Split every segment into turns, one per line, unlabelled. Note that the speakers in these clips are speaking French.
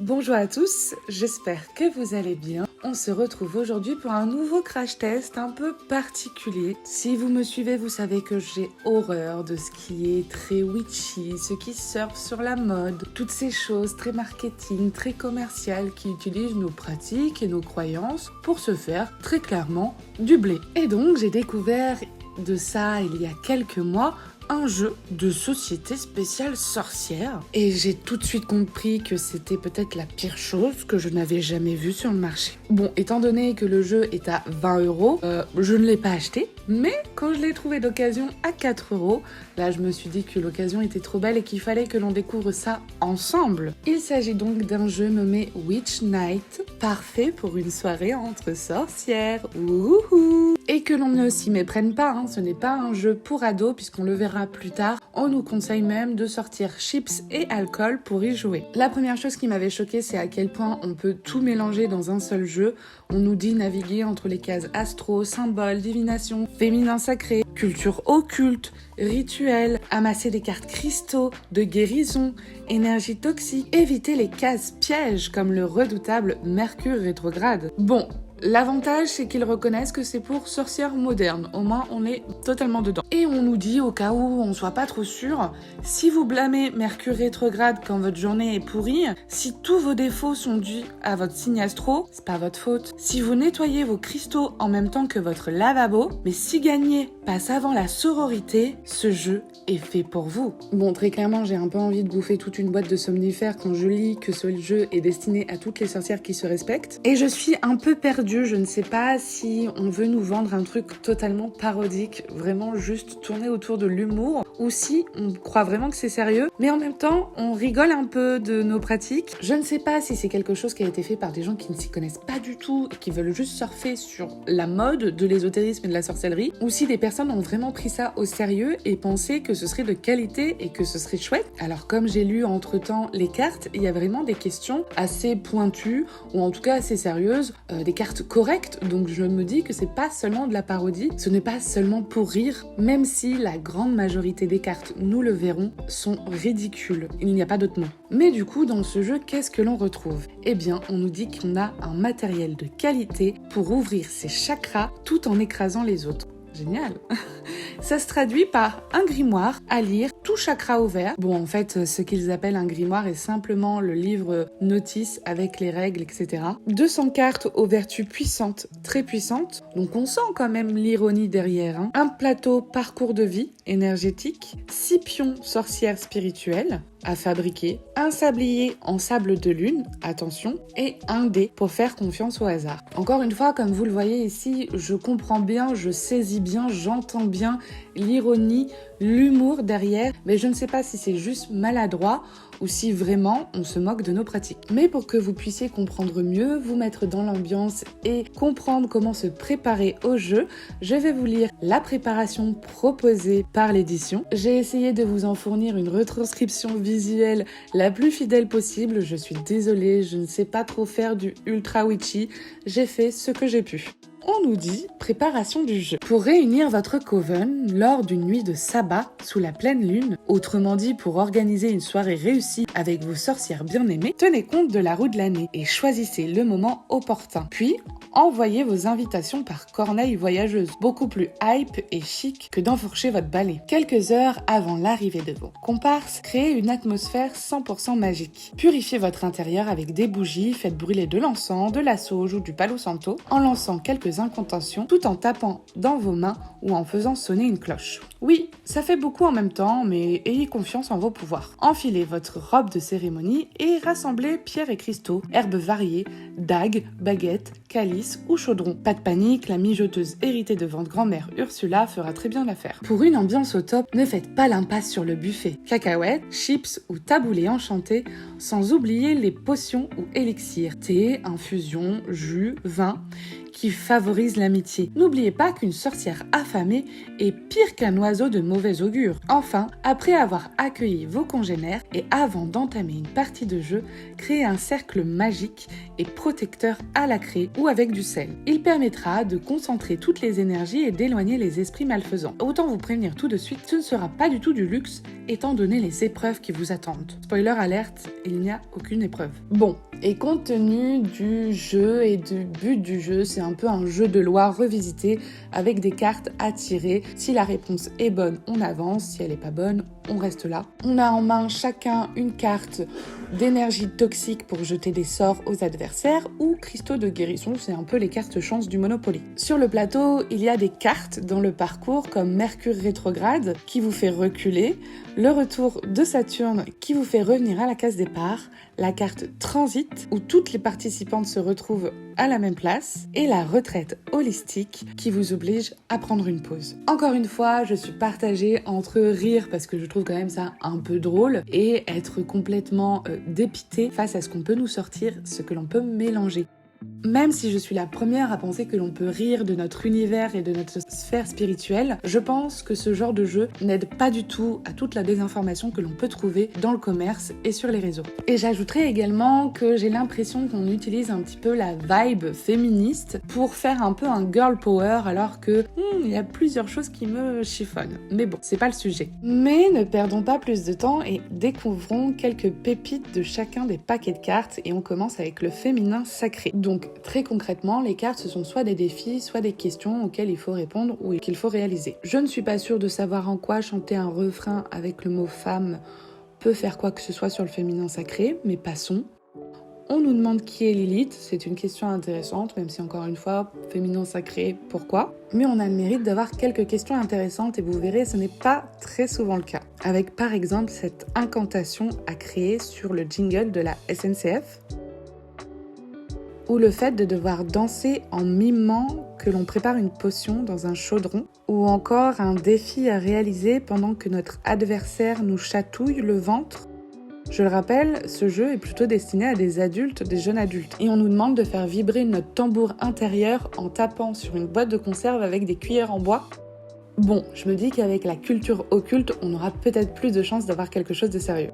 Bonjour à tous, j'espère que vous allez bien. On se retrouve aujourd'hui pour un nouveau crash test un peu particulier. Si vous me suivez, vous savez que j'ai horreur de ce qui est très witchy, ce qui surfe sur la mode, toutes ces choses très marketing, très commerciales qui utilisent nos pratiques et nos croyances pour se faire très clairement du blé. Et donc j'ai découvert de ça il y a quelques mois un jeu de société spéciale sorcière et j'ai tout de suite compris que c'était peut-être la pire chose que je n'avais jamais vue sur le marché. Bon, étant donné que le jeu est à 20€, je ne l'ai pas acheté, mais quand je l'ai trouvé d'occasion à 4€, là je me suis dit que l'occasion était trop belle et qu'il fallait que l'on découvre ça ensemble. Il s'agit donc d'un jeu nommé Witch Night, parfait pour une soirée entre sorcières. Wouhou! Et que l'on ne s'y méprenne pas, ce n'est pas un jeu pour ados puisqu'on le verra plus tard. On nous conseille même de sortir chips et alcool pour y jouer. La première chose qui m'avait choquée, c'est à quel point on peut tout mélanger dans un seul jeu. On nous dit naviguer entre les cases astro, symboles, divination, féminin sacré, culture occulte, rituel, amasser des cartes cristaux, de guérison, énergie toxique, éviter les cases pièges comme le redoutable Mercure rétrograde. Bon, l'avantage, c'est qu'ils reconnaissent que c'est pour sorcières modernes. Au moins, on est totalement dedans. Et on nous dit, au cas où on soit pas trop sûr, si vous blâmez Mercure rétrograde quand votre journée est pourrie, si tous vos défauts sont dus à votre signe astro, c'est pas votre faute. Si vous nettoyez vos cristaux en même temps que votre lavabo, mais si gagner passe avant la sororité, ce jeu est fait pour vous. Bon, très clairement, j'ai un peu envie de bouffer toute une boîte de somnifères quand je lis que ce jeu est destiné à toutes les sorcières qui se respectent. Et je suis un peu perdue, je ne sais pas si on veut nous vendre un truc totalement parodique, vraiment juste tourné autour de l'humour, ou si on croit vraiment que c'est sérieux, mais en même temps, on rigole un peu de nos pratiques. Je ne sais pas si c'est quelque chose qui a été fait par des gens qui ne s'y connaissent pas du tout et qui veulent juste surfer sur la mode de l'ésotérisme et de la sorcellerie, ou si des personnes ont vraiment pris ça au sérieux et pensé que ce serait de qualité et que ce serait chouette. Alors comme j'ai lu entre-temps les cartes, il y a vraiment des questions assez pointues, ou en tout cas assez sérieuses, des cartes correctes, donc je me dis que c'est pas seulement de la parodie, ce n'est pas seulement pour rire, même si la grande majorité des cartes, nous le verrons, sont ridicules. Il n'y a pas d'autre mot. Mais du coup, dans ce jeu, qu'est-ce que l'on retrouve ? Eh bien, on nous dit qu'on a un matériel de qualité pour ouvrir ses chakras tout en écrasant les autres. Génial. Ça se traduit par un grimoire à lire, tout chakra ouvert. Bon, en fait, ce qu'ils appellent un grimoire est simplement le livre notice avec les règles, etc. 200 cartes aux vertus puissantes, très puissantes. Donc on sent quand même l'ironie derrière. Un plateau parcours de vie énergétique, 6 pions sorcières spirituelles à fabriquer, un sablier en sable de lune, attention, et un dé pour faire confiance au hasard. Encore une fois, comme vous le voyez ici, je comprends bien, je saisis bien, j'entends bien l'ironie, l'humour derrière, mais je ne sais pas si c'est juste maladroit ou si vraiment on se moque de nos pratiques. Mais pour que vous puissiez comprendre mieux, vous mettre dans l'ambiance et comprendre comment se préparer au jeu, je vais vous lire la préparation proposée par l'édition. J'ai essayé de vous en fournir une retranscription visuelle la plus fidèle possible. Je suis désolée, je ne sais pas trop faire du ultra witchy. J'ai fait ce que j'ai pu. On nous dit préparation du jeu. Pour réunir votre coven lors d'une nuit de sabbat sous la pleine lune, autrement dit pour organiser une soirée réussie avec vos sorcières bien-aimées, tenez compte de la roue de l'année et choisissez le moment opportun. Puis, envoyez vos invitations par corneille voyageuse, beaucoup plus hype et chic que d'enfourcher votre balai. Quelques heures avant l'arrivée de vos comparses, créez une atmosphère 100% magique. Purifiez votre intérieur avec des bougies, faites brûler de l'encens, de la sauge ou du palo santo, en lançant quelques incantations tout en tapant dans vos mains ou en faisant sonner une cloche. Oui, ça fait beaucoup en même temps, mais ayez confiance en vos pouvoirs. Enfilez votre robe de cérémonie et rassemblez pierres et cristaux, herbes variées, dagues, baguettes, calices ou chaudrons. Pas de panique, la mijoteuse héritée de votre grand-mère Ursula fera très bien l'affaire. Pour une ambiance au top, ne faites pas l'impasse sur le buffet. Cacahuètes, chips ou taboulés enchantés, sans oublier les potions ou élixirs, thé, infusion, jus, vin, qui favorisent l'amitié. N'oubliez pas qu'une sorcière affamée est pire qu'un oiseau de mauvais augure. Enfin, après avoir accueilli vos congénères et avant d'entamer une partie de jeu, créez un cercle magique et protecteur à la craie ou avec du sel. Il permettra de concentrer toutes les énergies et d'éloigner les esprits malfaisants. Autant vous prévenir tout de suite, ce ne sera pas du tout du luxe étant donné les épreuves qui vous attendent. Spoiler alerte, il n'y a aucune épreuve. Bon, Et compte tenu du jeu et du but du jeu, c'est un peu un jeu de loi revisité avec des cartes à tirer. Si la réponse est bonne, on avance. Si elle n'est pas bonne, on reste là. On a en main chacun une carte d'énergie toxique pour jeter des sorts aux adversaires ou cristaux de guérison, c'est un peu les cartes chance du Monopoly. Sur le plateau, il y a des cartes dans le parcours comme Mercure rétrograde qui vous fait reculer, le retour de Saturne qui vous fait revenir à la case départ, la carte transit où toutes les participantes se retrouvent à la même place et la retraite holistique qui vous oblige à prendre une pause. Encore une fois, je suis partagée entre rire parce que je trouve quand même ça un peu drôle et être complètement dépitée face à ce qu'on peut nous sortir, ce que l'on peut mélanger. Même si je suis la première à penser que l'on peut rire de notre univers et de notre sphère spirituelle, je pense que ce genre de jeu n'aide pas du tout à toute la désinformation que l'on peut trouver dans le commerce et sur les réseaux. Et j'ajouterai également que j'ai l'impression qu'on utilise un petit peu la vibe féministe pour faire un peu un girl power alors que il y a plusieurs choses qui me chiffonnent. Mais bon, c'est pas le sujet. Mais ne perdons pas plus de temps et découvrons quelques pépites de chacun des paquets de cartes et on commence avec le féminin sacré. Donc très concrètement, les cartes ce sont soit des défis, soit des questions auxquelles il faut répondre ou qu'il faut réaliser. Je ne suis pas sûre de savoir en quoi chanter un refrain avec le mot femme peut faire quoi que ce soit sur le féminin sacré, mais passons. On nous demande qui est Lilith, c'est une question intéressante, même si encore une fois, féminin sacré, pourquoi ? Mais on a le mérite d'avoir quelques questions intéressantes et vous verrez, ce n'est pas très souvent le cas. Avec par exemple cette incantation à créer sur le jingle de la SNCF, ou le fait de devoir danser en mimant que l'on prépare une potion dans un chaudron, ou encore un défi à réaliser pendant que notre adversaire nous chatouille le ventre. Je le rappelle, ce jeu est plutôt destiné à des adultes, des jeunes adultes. Et on nous demande de faire vibrer notre tambour intérieur en tapant sur une boîte de conserve avec des cuillères en bois. Bon, je me dis qu'avec la culture occulte, on aura peut-être plus de chances d'avoir quelque chose de sérieux.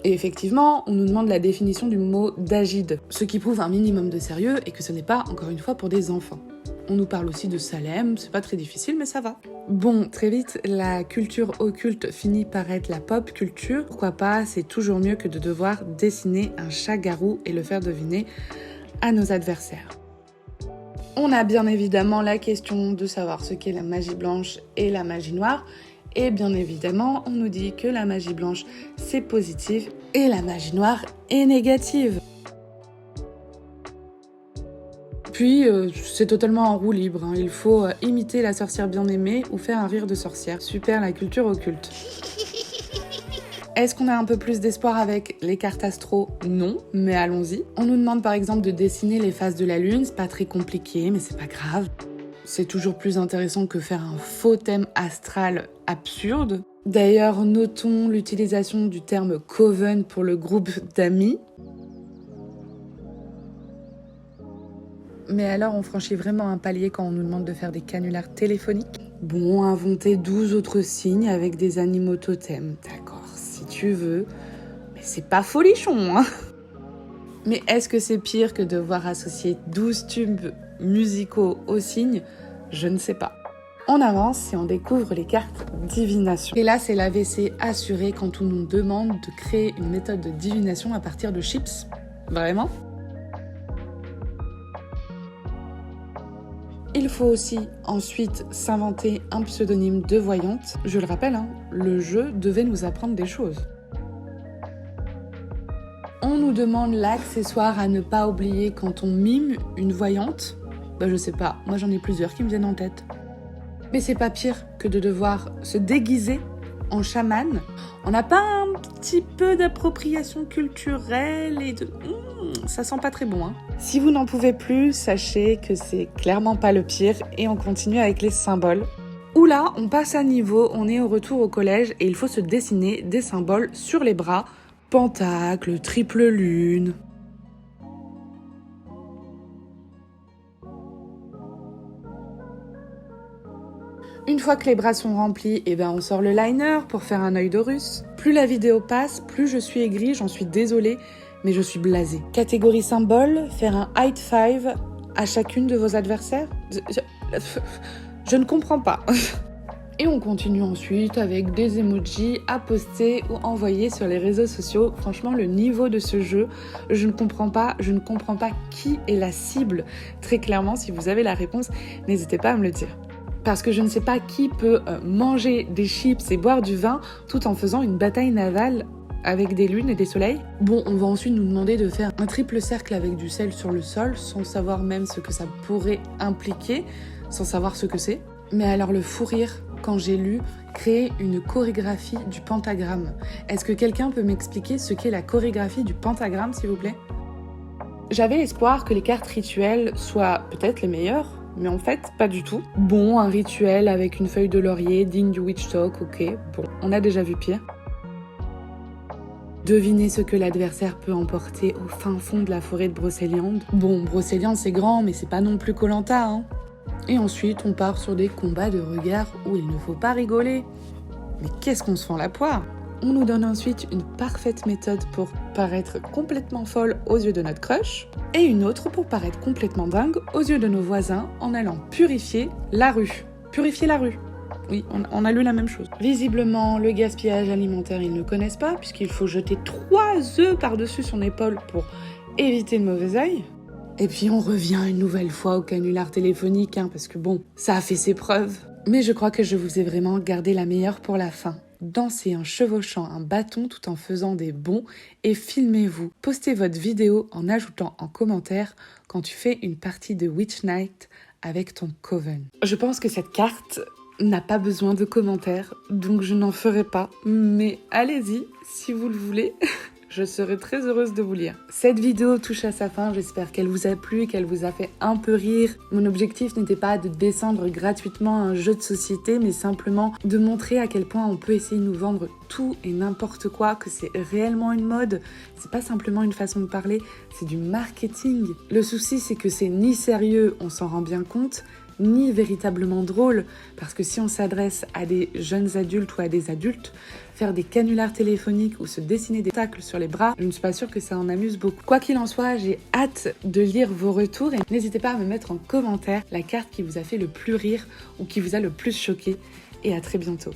Et effectivement, on nous demande la définition du mot d'Agide, ce qui prouve un minimum de sérieux et que ce n'est pas, encore une fois, pour des enfants. On nous parle aussi de Salem, c'est pas très difficile, mais ça va. Bon, très vite, la culture occulte finit par être la pop culture. Pourquoi pas, c'est toujours mieux que de devoir dessiner un chat-garou et le faire deviner à nos adversaires. On a bien évidemment la question de savoir ce qu'est la magie blanche et la magie noire. Et bien évidemment, on nous dit que la magie blanche, c'est positif et la magie noire est négative. Puis, c'est totalement en roue libre. Il faut imiter la sorcière bien-aimée ou faire un rire de sorcière. Super, la culture occulte. Est-ce qu'on a un peu plus d'espoir avec les cartes astro ? Non, mais allons-y. On nous demande par exemple de dessiner les phases de la lune. C'est pas très compliqué, mais c'est pas grave. C'est toujours plus intéressant que faire un faux thème astral absurde. D'ailleurs, notons l'utilisation du terme coven pour le groupe d'amis. Mais alors, on franchit vraiment un palier quand on nous demande de faire des canulars téléphoniques ? Bon, inventer 12 autres signes avec des animaux totems. D'accord, si tu veux. Mais c'est pas folichon, hein ? Mais est-ce que c'est pire que de devoir associer 12 tubes musicaux aux signes ? Je ne sais pas. On avance et on découvre les cartes divination. Et là, c'est l'AVC assuré quand on nous demande de créer une méthode de divination à partir de chips. Vraiment ? Il faut aussi ensuite s'inventer un pseudonyme de voyante. Je le rappelle, le jeu devait nous apprendre des choses. On nous demande l'accessoire à ne pas oublier quand on mime une voyante. Je sais pas, moi j'en ai plusieurs qui me viennent en tête. Mais c'est pas pire que de devoir se déguiser en chaman. On n'a pas un petit peu d'appropriation culturelle et de... ça sent pas très bon, Si vous n'en pouvez plus, sachez que c'est clairement pas le pire et on continue avec les symboles. Oula, on passe à niveau, on est au retour au collège et il faut se dessiner des symboles sur les bras. Pentacle, triple lune... Une fois que les bras sont remplis, on sort le liner pour faire un œil d'Horus. Plus la vidéo passe, plus je suis aigrie, j'en suis désolée, mais je suis blasée. Catégorie symbole, faire un high five à chacune de vos adversaires ? Je ne comprends pas. Et on continue ensuite avec des emojis à poster ou envoyer sur les réseaux sociaux. Franchement, le niveau de ce jeu, je ne comprends pas qui est la cible. Très clairement, si vous avez la réponse, n'hésitez pas à me le dire. Parce que je ne sais pas qui peut manger des chips et boire du vin tout en faisant une bataille navale avec des lunes et des soleils. Bon, on va ensuite nous demander de faire un triple cercle avec du sel sur le sol, sans savoir même ce que ça pourrait impliquer, sans savoir ce que c'est. Mais alors le fou rire, quand j'ai lu « Créer une chorégraphie du pentagramme ». Est-ce que quelqu'un peut m'expliquer ce qu'est la chorégraphie du pentagramme, s'il vous plaît ? J'avais espoir que les cartes rituelles soient peut-être les meilleures, mais en fait, pas du tout. Bon, un rituel avec une feuille de laurier, digne du witch talk, ok, bon, on a déjà vu pire. Devinez ce que l'adversaire peut emporter au fin fond de la forêt de Brocéliande. Bon, Brocéliande c'est grand, mais c'est pas non plus Koh-Lanta, hein. Et ensuite, on part sur des combats de regard où il ne faut pas rigoler. Mais qu'est-ce qu'on se fend la poire ? On nous donne ensuite une parfaite méthode pour paraître complètement folle aux yeux de notre crush, et une autre pour paraître complètement dingue aux yeux de nos voisins en allant purifier la rue. Purifier la rue. Oui, on a lu la même chose. Visiblement, le gaspillage alimentaire, ils ne connaissent pas, puisqu'il faut jeter 3 œufs par-dessus son épaule pour éviter le mauvais œil. Et puis on revient une nouvelle fois au canular téléphonique, hein, parce que bon, ça a fait ses preuves. Mais je crois que je vous ai vraiment gardé la meilleure pour la fin. Dansez en chevauchant un bâton tout en faisant des bonds et filmez-vous. Postez votre vidéo en ajoutant en commentaire quand tu fais une partie de Witch Night avec ton coven. Je pense que cette carte n'a pas besoin de commentaires, donc je n'en ferai pas. Mais allez-y, si vous le voulez. Je serai très heureuse de vous lire. Cette vidéo touche à sa fin, j'espère qu'elle vous a plu, qu'elle vous a fait un peu rire. Mon objectif n'était pas de descendre gratuitement un jeu de société, mais simplement de montrer à quel point on peut essayer de nous vendre tout et n'importe quoi, que c'est réellement une mode. C'est pas simplement une façon de parler, c'est du marketing. Le souci, c'est que c'est ni sérieux, on s'en rend bien compte, ni véritablement drôle, parce que si on s'adresse à des jeunes adultes ou à des adultes, faire des canulars téléphoniques ou se dessiner des tacles sur les bras, je ne suis pas sûre que ça en amuse beaucoup. Quoi qu'il en soit, j'ai hâte de lire vos retours et n'hésitez pas à me mettre en commentaire la carte qui vous a fait le plus rire ou qui vous a le plus choqué. Et à très bientôt.